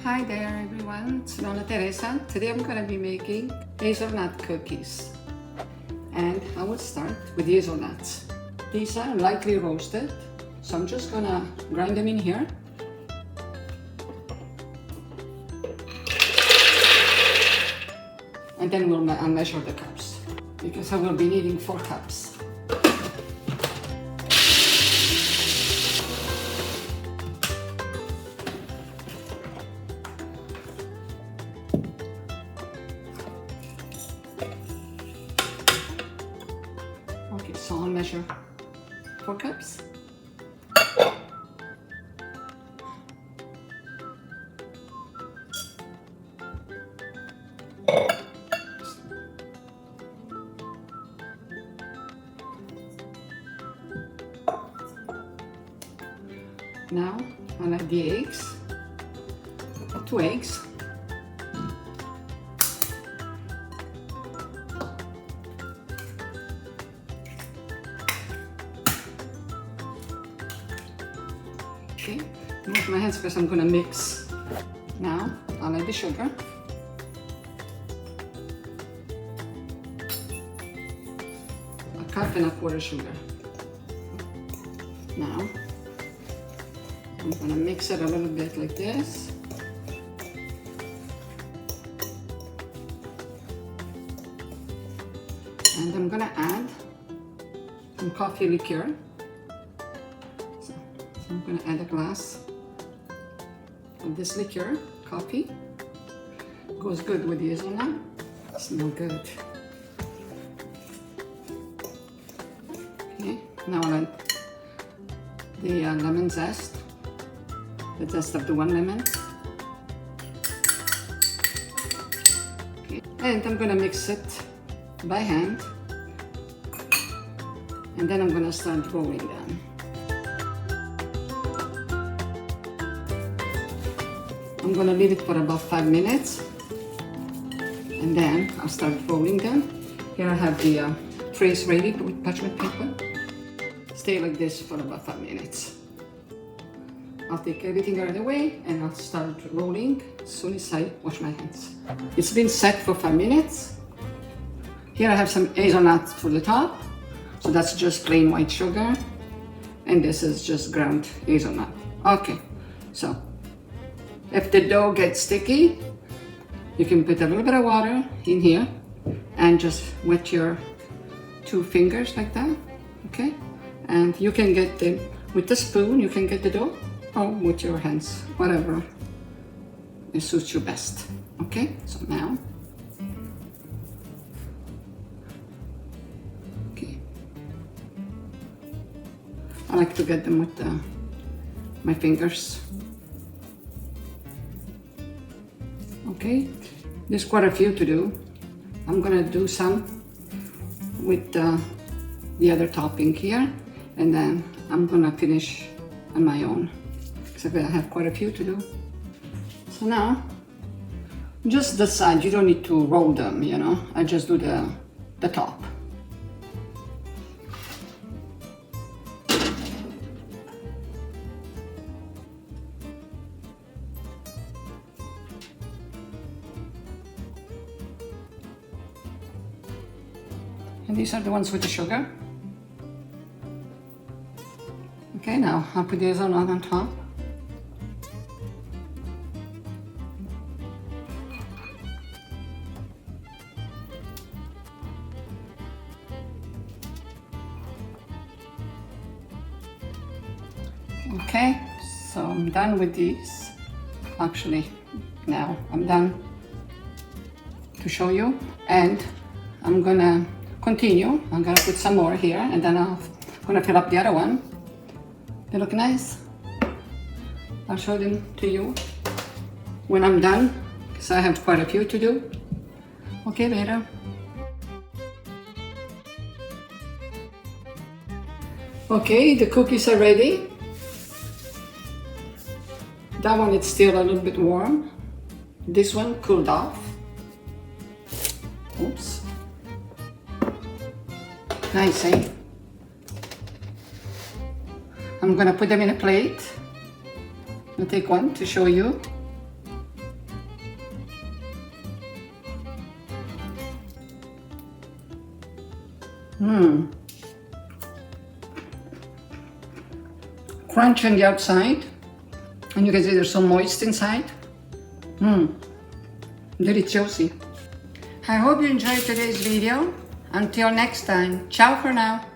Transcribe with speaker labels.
Speaker 1: Hi there everyone, it's Nonna Teresa. Today I'm going to be making hazelnut cookies. And I will start with hazelnuts. These are lightly roasted, so I'm just going to grind them in here. And then I'll measure the cups, because I will be needing 4 cups. Okay, so I'll measure 4 cups. Now I'll add the eggs, 2 eggs. Okay, wash my hands because I'm gonna mix. Now I'll add the sugar. A cup and a quarter sugar. Now I'm gonna mix it a little bit like this. And I'm gonna add some coffee liqueur. So I'm gonna add a glass of this liqueur, coffee. Goes good with the hazelnut. Smells good. Okay, now I'll add the lemon zest. The zest of the 1 lemon. Okay. And I'm gonna mix it by hand. And then I'm gonna start rolling them. I'm gonna leave it for about 5 minutes. And then I'll start rolling them. Here I have the trays ready with parchment paper. Stay like this for about 5 minutes. I'll take everything out of the way and I'll start rolling as soon as I wash my hands. It's been set for 5 minutes. Here I have some hazelnuts for the top. So that's just plain white sugar. And this is just ground hazelnut. Okay, so if the dough gets sticky, you can put a little bit of water in here and just wet your 2 fingers like that, okay? And you can get the, with the spoon, you can get the dough, or with your hands, whatever it suits you best. Okay, so now, okay, I like to get them with my fingers. Okay, there's quite a few to do. I'm gonna do some with the other topping here, and then I'm gonna finish on my own. I have quite a few to do. So now, just the side, you don't need to roll them, you know. I just do the top. And these are the ones with the sugar. Okay, now I'll put the hazelnut on top. Okay, so I'm done with these. Actually, now I'm done to show you, and I'm gonna continue. I'm gonna put some more here, and then I'm gonna fill up the other one. They look nice. I'll show them to you when I'm done, because I have quite a few to do. Okay, later. Okay, the cookies are ready. That one is still a little bit warm. This one cooled off. Oops. Nice, eh? I'm gonna put them in a plate. I'll take one to show you. Crunch on the outside, and you can see there's some moist inside. Deliziosi. I hope you enjoyed today's video. Until next time, ciao for now.